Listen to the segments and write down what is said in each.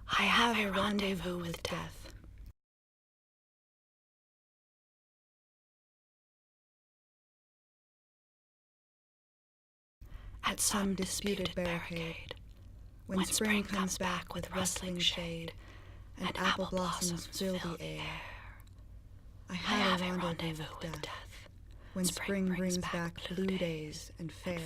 I have a rendezvous with death. At some disputed barricade, when spring comes back with rustling shade, and apple blossoms fill the air. I have a rendezvous with death, when spring brings back blue days and fair.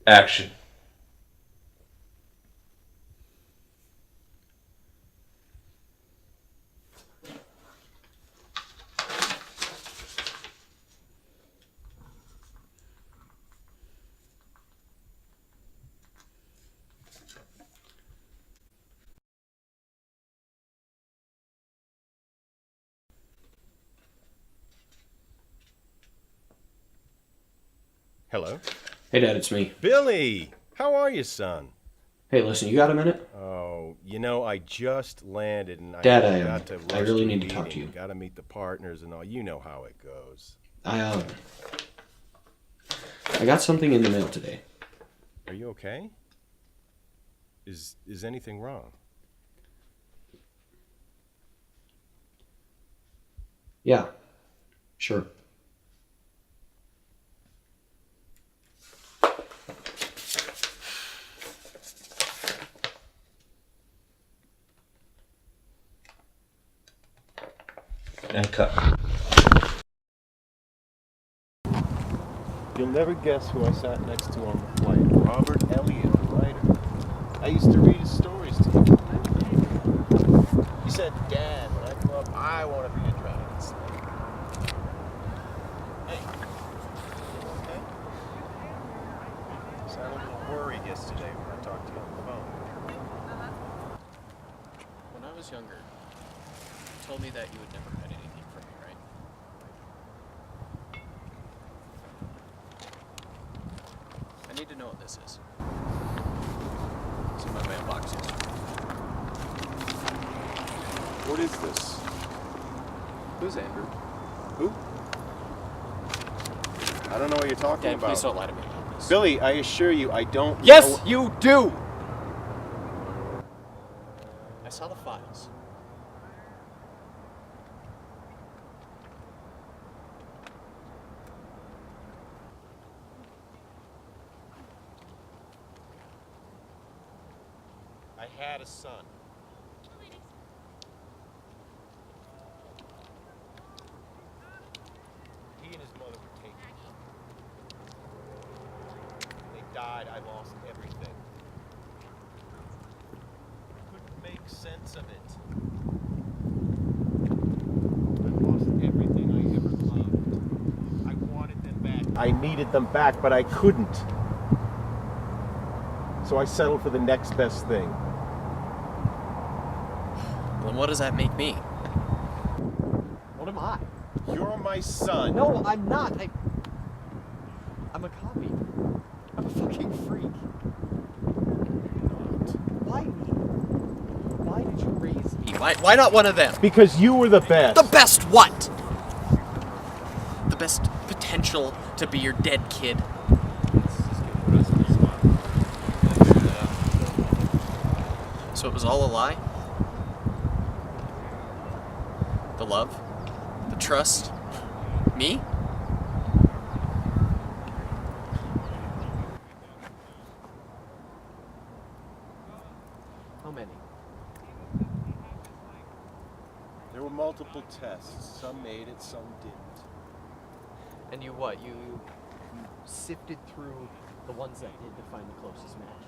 Action. Hello? Hey, Dad, it's me. Billy! How are you, son? Hey, listen, you got a minute? Oh, you know, I just landed and Dad, I got to I rush really to need the to talk to meeting. you. Gotta meet the partners and all. You know how it goes. I got something in the mail today. Are you okay? Is anything wrong? Yeah, sure. And cut. You'll never guess who I sat next to on the flight. Robert Elliott, the writer. I used to read his stories to him. He said, "Dad, when I grow up, I want to be a dragon slayer." Hey, you okay? You sounded a little worried yesterday when I talked to you on the phone. When I was younger, you told me that you would never hide anything from me, right? I need to know what this is. It's in my mailbox yesterday. What is this? Who's Andrew? Who? I don't know what you're talking Dad, about. please don't lie to me about this. Billy, I assure you, I don't Yes, know. you do! I saw the files. I had a son. He and his mother were taken. When they died, I lost everything. I couldn't make sense of it. I lost everything I ever loved. I wanted them back. I needed them back, but I couldn't. So I settled for the next best thing. Then what does that make me? What am I? You're my son. No, I'm not. I'm a copy. I'm a fucking freak. Why me? Why did you raise me? Why not one of them? Because you were the best. The best what? The best potential to be your dead kid. So it was all a lie? The love? The trust? Me? How many? There were multiple tests. Some made it, some didn't. And you what? You sifted through the ones that did to find the closest match.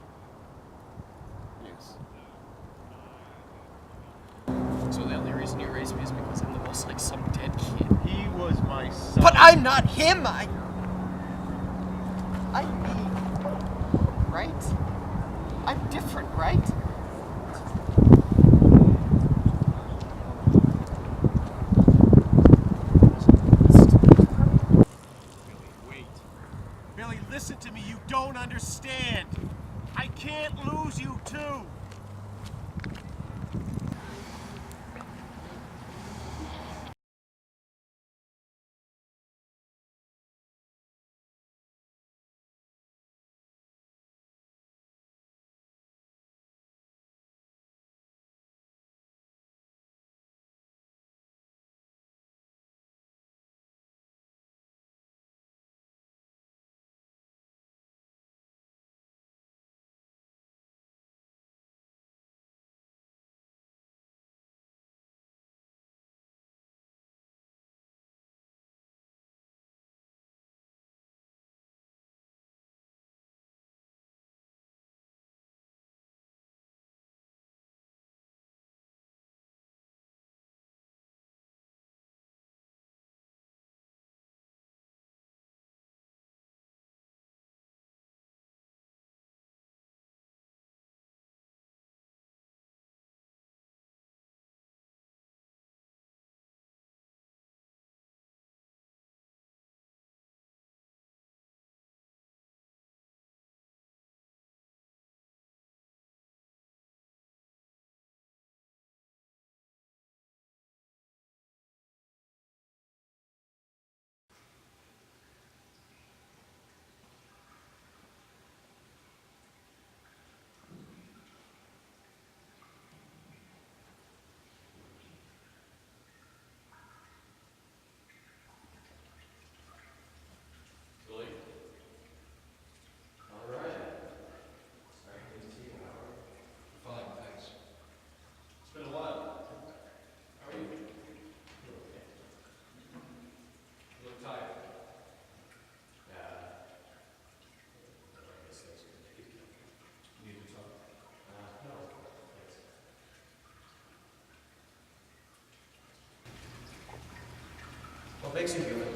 Yes. So the only reason you raised me is because I'm the most like some dead kid. He was my son. But I'm not him! I'm me. Right? I'm different, right? Wait. Billy, listen to me. You don't understand. I can't lose you too. What makes you human?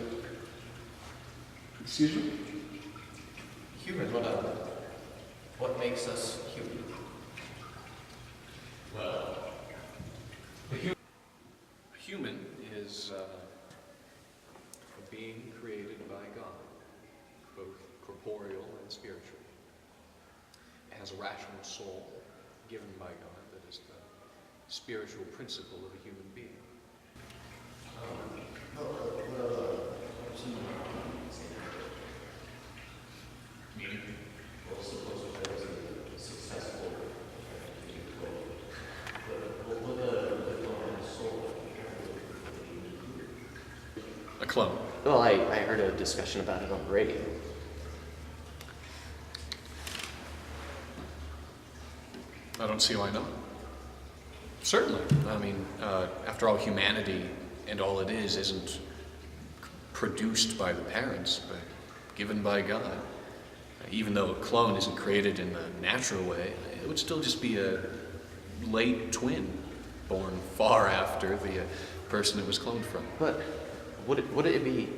Excuse me? Human, what makes us human? Well, a human is a being created by God, both corporeal and spiritual. It has a rational soul given by God that is the spiritual principle of a human being. Meaning? Well, suppose if there was a successful a clone. Well, I heard a discussion about it on the radio. I don't see why not. Certainly. I mean, after all, humanity and all it is isn't produced by the parents, but given by God. Even though a clone isn't created in the natural way, it would still just be a late twin born far after the person it was cloned from. But would it be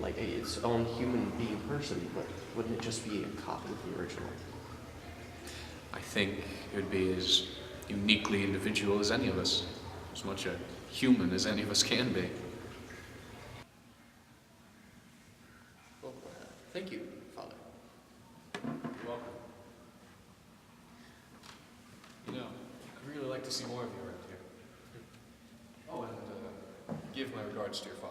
like its own human being person? But wouldn't it just be a copy of the original? I think it would be as uniquely individual as any of us, as much a human as any of us can be. Well, thank you, Father. You're welcome. You know, I'd really like to see more of you around here. Oh, and give my regards to your father.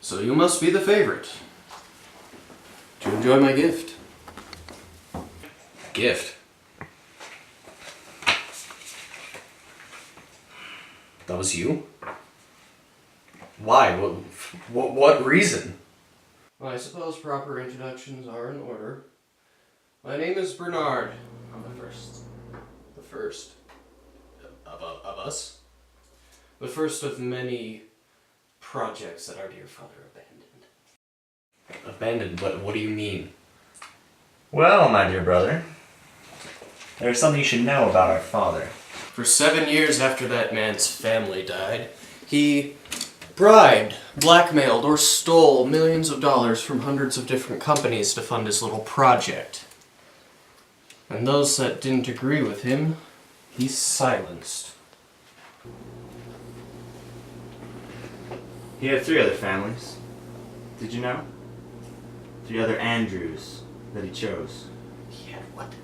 So you must be the favorite. To enjoy my gift. Gift? That was you? Why? What reason? Well, I suppose proper introductions are in order. My name is Bernard. I'm the first. The first of us? The first of many projects that our dear father abandoned. Abandoned? What do you mean? Well, my dear brother, there's something you should know about our father. For 7 years after that man's family died, he bribed, blackmailed, or stole millions of dollars from hundreds of different companies to fund his little project. And those that didn't agree with him, he silenced. He had 3 other families. Did you know? 3 other Andrews that he chose. He had what?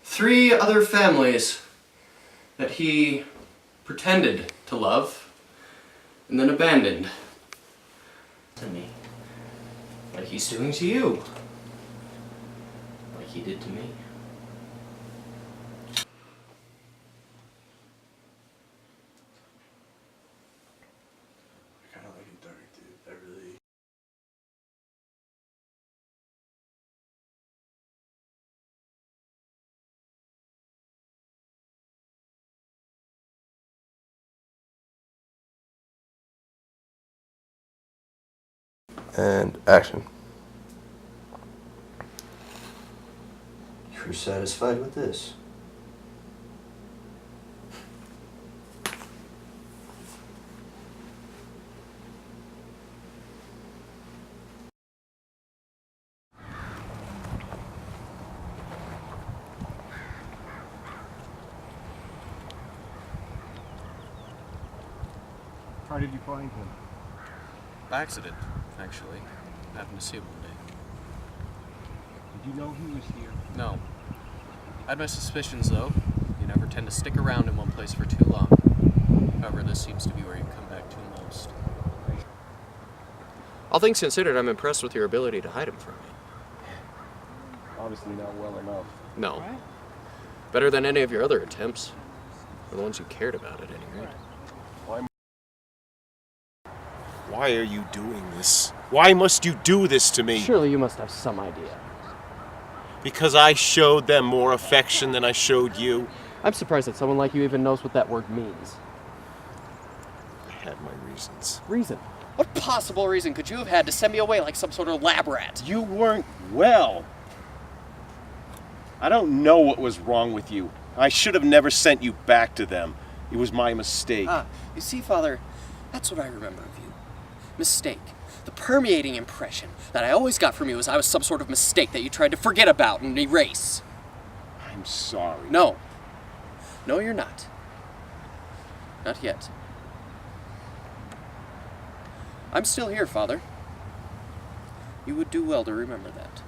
3 other families that he pretended to love and then abandoned. To me. Like he's doing to you. Like he did to me. I kinda like it dark, dude. I really... And action. You're satisfied with this? How did you find him? By accident, actually. Happened to see him one day. Did you know he was here? No. I had my suspicions, though. You never tend to stick around in one place for too long. However, this seems to be where you come back to most. All things considered, I'm impressed with your ability to hide him from me. Obviously not well enough. No. Better than any of your other attempts. Or the ones you cared about, at any rate. Why are you doing this? Why must you do this to me? Surely you must have some idea. Because I showed them more affection than I showed you. I'm surprised that someone like you even knows what that word means. I had my reasons. Reason. What possible reason could you have had to send me away like some sort of lab rat? You weren't well. I don't know what was wrong with you. I should have never sent you back to them. It was my mistake. You see, Father, that's what I remember of you. Mistake. The permeating impression that I always got from you was I was some sort of mistake that you tried to forget about and erase. I'm sorry. No. No, you're not. Not yet. I'm still here, Father. You would do well to remember that.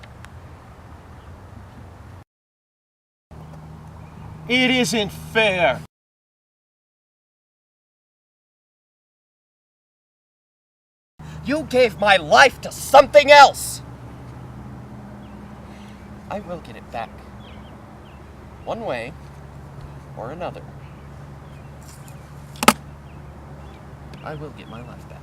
It isn't fair. You gave my life to something else! I will get it back. One way or another. I will get my life back.